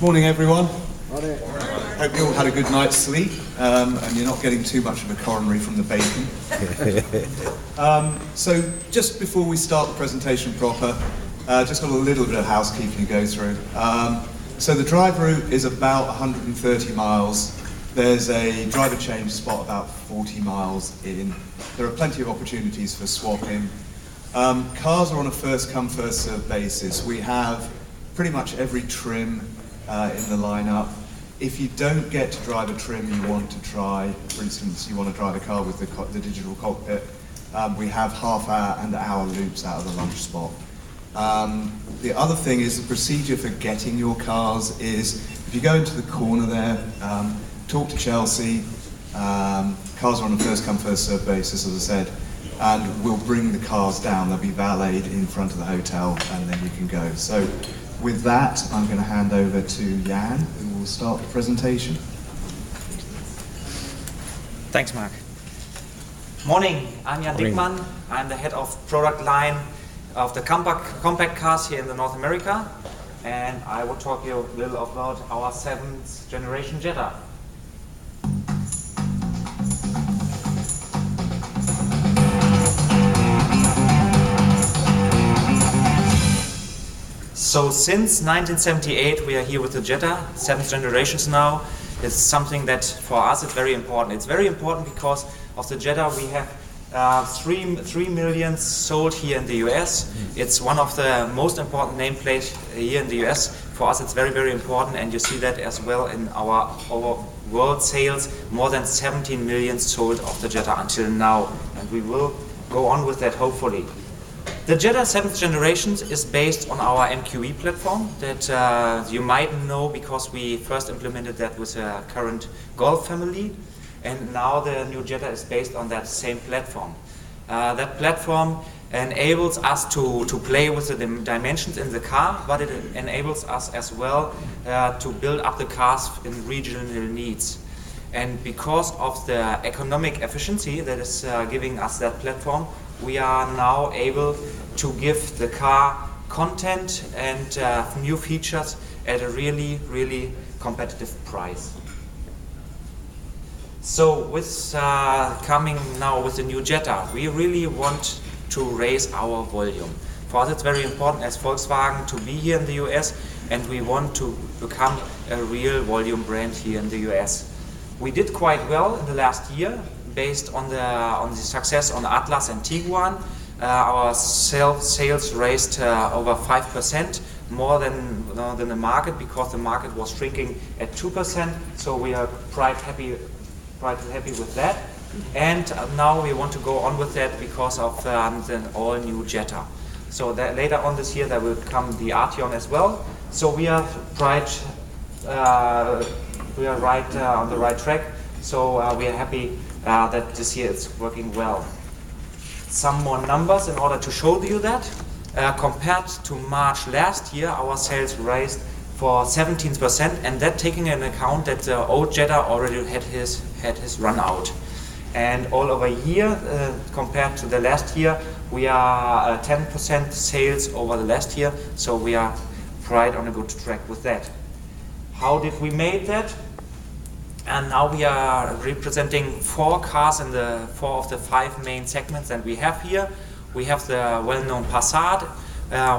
Morning, everyone. Morning. Hope you all had a good night's sleep and you're not getting too much of a coronary from the bacon. So just before we start the presentation proper, just got a little bit of housekeeping to go through. So the drive route is about 130 miles. There's a driver change spot about 40 miles in. There are plenty of opportunities for swapping. Cars are on a first come, first served basis. We have pretty much every trim in the lineup. If you don't get to drive a trim you want to try, for instance, you want to drive a car with the digital cockpit, we have half-hour and hour loops out of the lunch spot. The other thing is the procedure for getting your cars is, if you go into the corner there, talk to Chelsea, cars are on a first come, first served basis, as I said, and we'll bring the cars down. They'll be valeted in front of the hotel and then you can go. So with that, I'm going to hand over to Jan, who will start the presentation. Thanks, Mark. Morning, I'm Jan Dickmann. I'm the head of product line of the compact cars here in the North America, and I will talk you a little about our 7th generation Jetta. So since 1978 we are here with the Jetta, 7th generations now. It's something that for us is very important. It's very important because of the Jetta we have 3 million sold here in the US. It's one of the most important nameplates here in the US. For us it's very, very important, and you see that as well in our world sales. More than 17 million sold of the Jetta until now, and we will go on with that hopefully. The Jetta 7th generation is based on our MQE platform that you might know because we first implemented that with the current Golf family, and now the new Jetta is based on that same platform. That platform enables us to play with the dimensions in the car, but it enables us as well to build up the cars in regional needs. And because of the economic efficiency that is giving us that platform, we are now able to give the car content and new features at a really, really competitive price. So with coming now with the new Jetta, we really want to raise our volume. For us it's very important as Volkswagen to be here in the US, and we want to become a real volume brand here in the US. We did quite well in the last year based on the success on Atlas and Tiguan. Our sales raised over 5%, more than the market, because the market was shrinking at 2%. So we are quite happy with that. And now we want to go on with that because of the all-new Jetta. So that later on this year there will come the Arteon as well. So we are right on the right track. So we are happy that this year it's working well. Some more numbers in order to show you that. Compared to March last year, our sales raised for 17%, and that taking into account that the old Jetta already had his run out. And all over year, compared to the last year, we are 10% sales over the last year, so we are right on a good track with that. How did we make that? And now we are representing 4 cars in the 4 of the 5 main segments that we have here. We have the well-known Passat,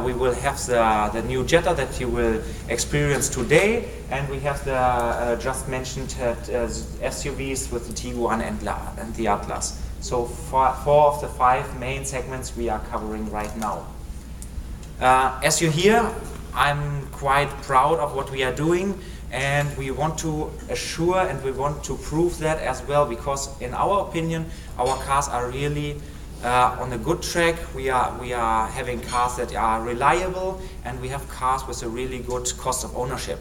we will have the new Jetta that you will experience today, and we have the just mentioned SUVs with the Tiguan and the Atlas. So 4 of the 5 main segments we are covering right now. As you hear, I'm quite proud of what we are doing. And we want to assure and we want to prove that as well, because in our opinion, our cars are really on a good track. We are having cars that are reliable, and we have cars with a really good cost of ownership.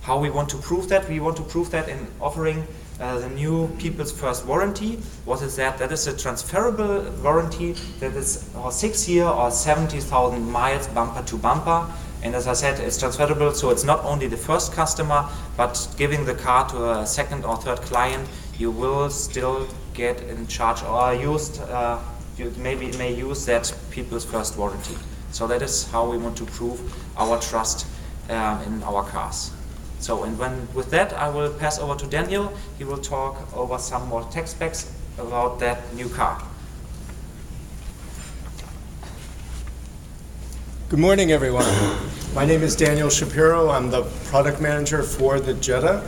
How we want to prove that? We want to prove that in offering the new People's First warranty. What is that? That is a transferable warranty that is 6 year or 70,000 miles bumper to bumper. And as I said, it's transferable, so it's not only the first customer, but giving the car to a second or third client, you will still get in charge or used, you may use that People's First warranty. So that is how we want to prove our trust in our cars. So, and with that, I will pass over to Daniel. He will talk over some more tech specs about that new car. Good morning, everyone. My name is Daniel Shapiro. I'm the product manager for the Jetta.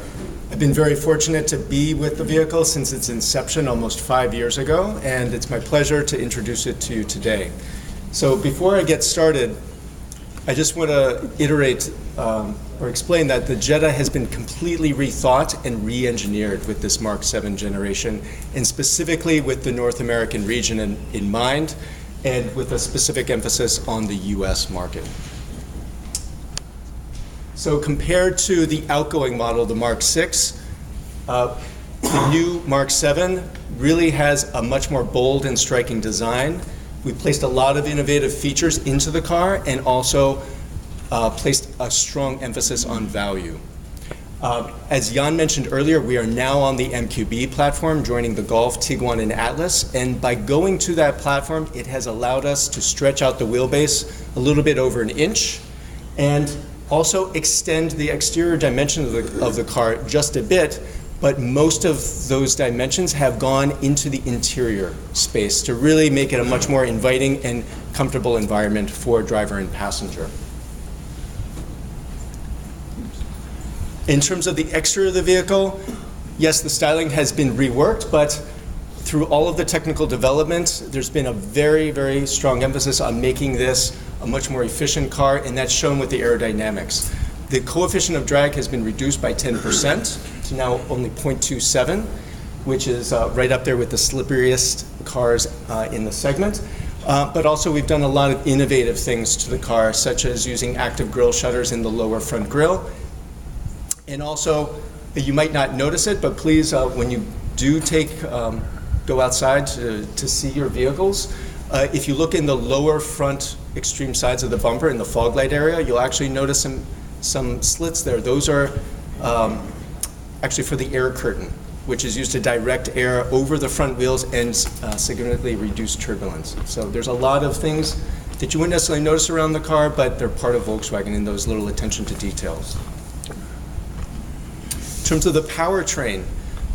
I've been very fortunate to be with the vehicle since its inception almost 5 years ago, and it's my pleasure to introduce it to you today. So before I get started, I just want to iterate or explain that the Jetta has been completely rethought and re-engineered with this Mark 7 generation, and specifically with the North American region in mind, and with a specific emphasis on the US market. So compared to the outgoing model, the Mark 6, the new Mark 7 really has a much more bold and striking design. We placed a lot of innovative features into the car and also placed a strong emphasis on value. As Jan mentioned earlier, we are now on the MQB platform, joining the Golf, Tiguan, and Atlas. And by going to that platform, it has allowed us to stretch out the wheelbase a little bit over an inch and also extend the exterior dimension of the car just a bit. But most of those dimensions have gone into the interior space to really make it a much more inviting and comfortable environment for driver and passenger. In terms of the exterior of the vehicle, yes, the styling has been reworked, but through all of the technical development, there's been a very, very strong emphasis on making this a much more efficient car, and that's shown with the aerodynamics. The coefficient of drag has been reduced by 10% to now only 0.27, which is right up there with the slipperiest cars in the segment. But also we've done a lot of innovative things to the car, such as using active grille shutters in the lower front grille. And also, you might not notice it, but please, when you do go outside to see your vehicles, if you look in the lower front extreme sides of the bumper in the fog light area, you'll actually notice some slits there. Those are actually for the air curtain, which is used to direct air over the front wheels and significantly reduce turbulence. So there's a lot of things that you wouldn't necessarily notice around the car, but they're part of Volkswagen in those little attention to details. In terms of the powertrain,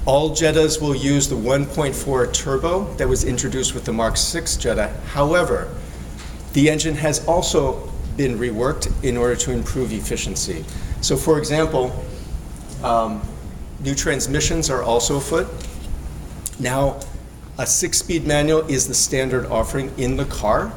all Jettas will use the 1.4 turbo that was introduced with the Mark 6 Jetta. However, the engine has also been reworked in order to improve efficiency. So for example, new transmissions are also afoot. Now, a 6-speed manual is the standard offering in the car,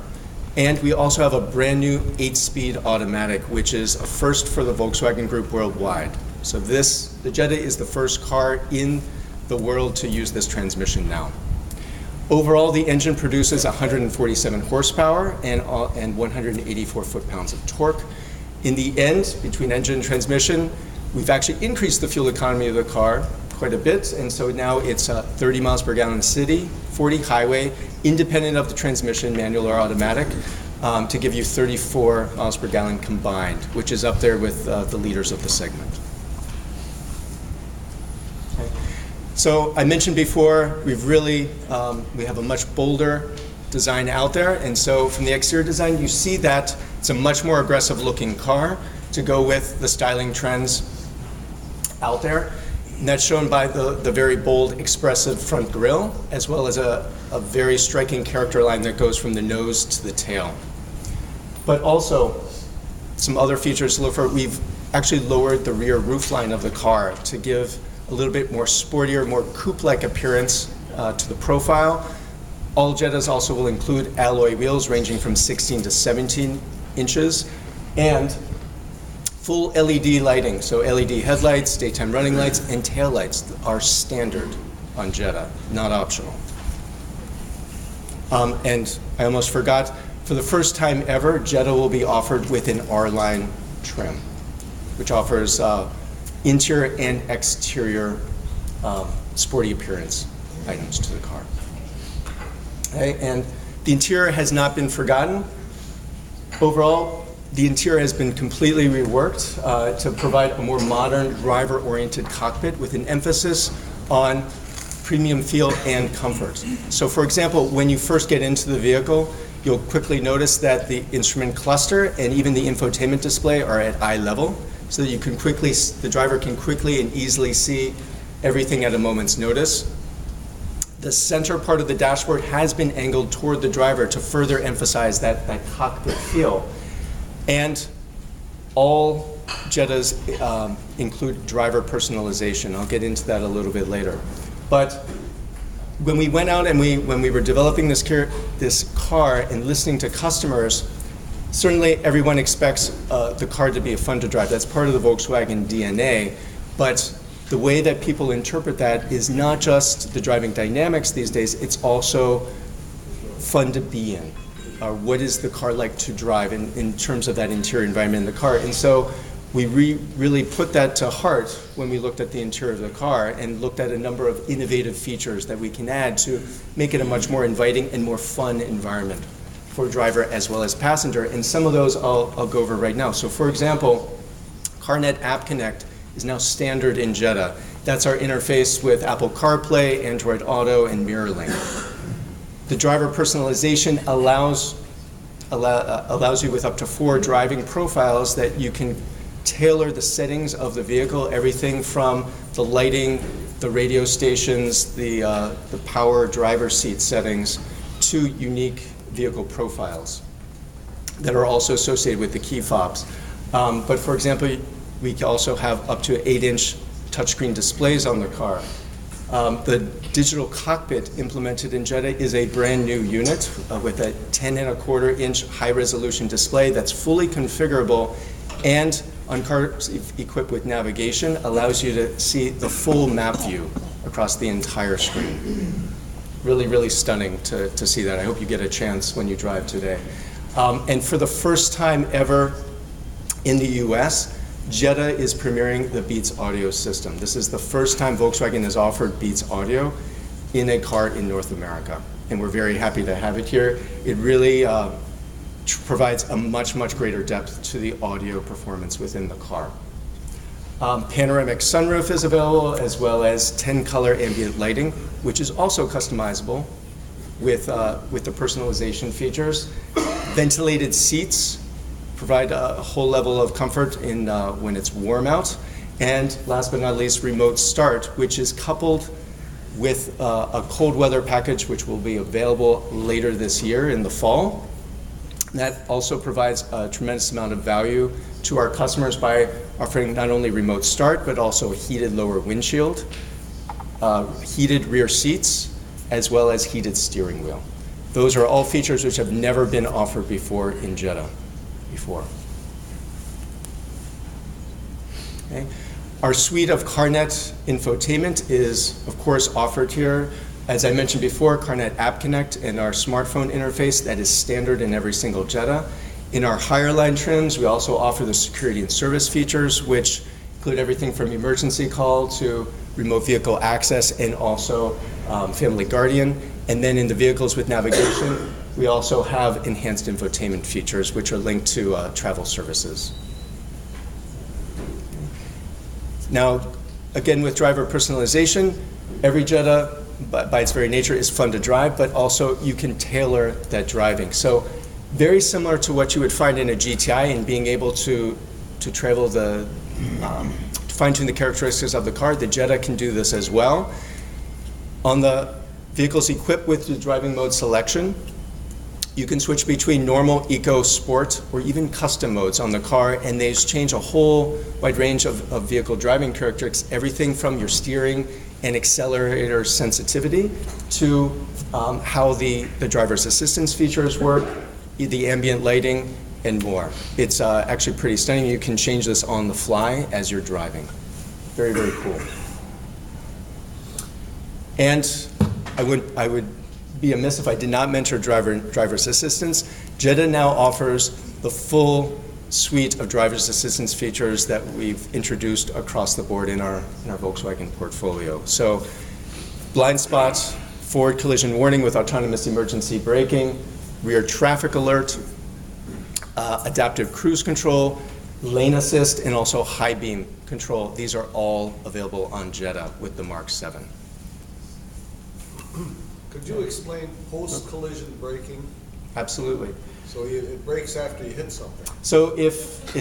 and we also have a brand new 8-speed automatic, which is a first for the Volkswagen Group worldwide. So the Jetta is the first car in the world to use this transmission now. Overall, the engine produces 147 horsepower and 184 foot-pounds of torque. In the end, between engine and transmission, we've actually increased the fuel economy of the car quite a bit, and so now it's 30 miles per gallon city, 40 highway, independent of the transmission, manual or automatic, to give you 34 miles per gallon combined, which is up there with the leaders of the segment. So I mentioned before, we have a much bolder design out there, and so from the exterior design, you see that it's a much more aggressive looking car to go with the styling trends out there. And that's shown by the very bold, expressive front grille, as well as a very striking character line that goes from the nose to the tail. But also, some other features to look for, we've actually lowered the rear roofline of the car to give a little bit more sportier, more coupe-like appearance to the profile. All Jettas also will include alloy wheels ranging from 16 to 17 inches and full LED lighting. So LED headlights, daytime running lights, and tail lights are standard on Jetta, not optional. And I almost forgot, for the first time ever, Jetta will be offered with an R-Line trim, which offers interior and exterior sporty appearance items to the car. Okay, and the interior has not been forgotten. Overall, the interior has been completely reworked to provide a more modern, driver-oriented cockpit with an emphasis on premium feel and comfort. So for example, when you first get into the vehicle, you'll quickly notice that the instrument cluster and even the infotainment display are at eye level. so that the driver can quickly and easily see everything at a moment's notice. The center part of the dashboard has been angled toward the driver to further emphasize that cockpit feel. And all Jettas include driver personalization. I'll get into that a little bit later. But when we went out and when we were developing this car and listening to customers, certainly everyone expects the car to be fun to drive. That's part of the Volkswagen DNA. But the way that people interpret that is not just the driving dynamics these days, it's also fun to be in. What is the car like to drive in terms of that interior environment in the car? And so we really put that to heart when we looked at the interior of the car and looked at a number of innovative features that we can add to make it a much more inviting and more fun environment for driver as well as passenger. And some of those I'll go over right now. So for example, CarNet App Connect is now standard in Jetta. That's our interface with Apple CarPlay, Android Auto, and MirrorLink. The driver personalization allows you with up to 4 driving profiles that you can tailor the settings of the vehicle, everything from the lighting, the radio stations, the power driver seat settings, to unique vehicle profiles that are also associated with the key fobs. But for example, we also have up to 8-inch touchscreen displays on the car. The digital cockpit implemented in Jetta is a brand new unit with a 10.25-inch high-resolution display that's fully configurable, and on cars equipped with navigation allows you to see the full map view across the entire screen. Really, really stunning to see that. I hope you get a chance when you drive today. And for the first time ever in the US, Jetta is premiering the Beats audio system. This is the first time Volkswagen has offered Beats audio in a car in North America, and we're very happy to have it here. It really provides a much, much greater depth to the audio performance within the car. Panoramic sunroof is available, as well as 10-color ambient lighting, which is also customizable with the personalization features. Ventilated seats provide a whole level of comfort when it's warm out. And last but not least, remote start, which is coupled with a cold weather package, which will be available later this year in the fall. That also provides a tremendous amount of value to our customers by offering not only remote start, but also a heated lower windshield, heated rear seats, as well as heated steering wheel. Those are all features which have never been offered before in Jetta. Okay. Our suite of CarNet infotainment is, of course, offered here. As I mentioned before, CarNet App Connect and our smartphone interface that is standard in every single Jetta. In our higher line trims, we also offer the security and service features, which include everything from emergency call to remote vehicle access, and also Family Guardian. And then in the vehicles with navigation, we also have enhanced infotainment features, which are linked to travel services. Now, again, with driver personalization, every Jetta, by its very nature, is fun to drive, but also you can tailor that driving. So very similar to what you would find in a GTI, and being able to travel to fine-tune the characteristics of the car, the Jetta can do this as well. On the vehicles equipped with the driving mode selection, you can switch between normal, eco, sport, or even custom modes on the car, and they change a whole wide range of vehicle driving characteristics, everything from your steering and accelerator sensitivity to how the driver's assistance features work, the ambient lighting, and more. It's actually pretty stunning. You can change this on the fly as you're driving. Very, very cool. And I would be amiss if I did not mention driver's assistance. Jetta now offers the full suite of driver's assistance features that we've introduced across the board in our Volkswagen portfolio. So blind spots, forward collision warning with autonomous emergency braking, rear traffic alert, adaptive cruise control, lane assist, and also high beam control. These are all available on Jetta with the Mark 7. Could you explain post-collision braking? Absolutely. So it brakes after you hit something. So if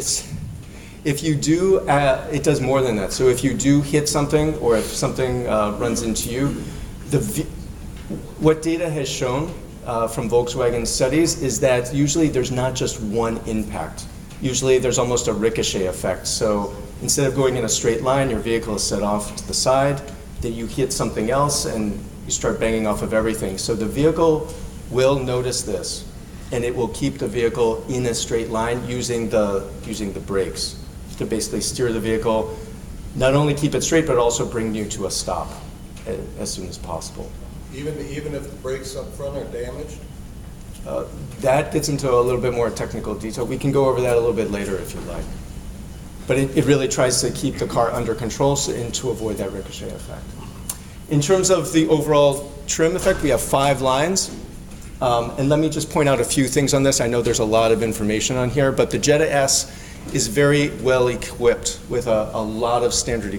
If you do, it does more than that. So if you do hit something, or if something runs into you, what data has shown from Volkswagen studies is that usually there's not just one impact. Usually there's almost a ricochet effect. So instead of going in a straight line, your vehicle is set off to the side, then you hit something else and you start banging off of everything. So the vehicle will notice this, and it will keep the vehicle in a straight line using the brakes to basically steer the vehicle, not only keep it straight, but also bring you to a stop as soon as possible. Even if the brakes up front are damaged? That gets into a little bit more technical detail. We can go over that a little bit later if you'd like. But it really tries to keep the car under control and to avoid that ricochet effect. In terms of the overall trim effect, we have 5 lines. And let me just point out a few things on this. I know there's a lot of information on here, but the Jetta S is very well equipped with a lot of standard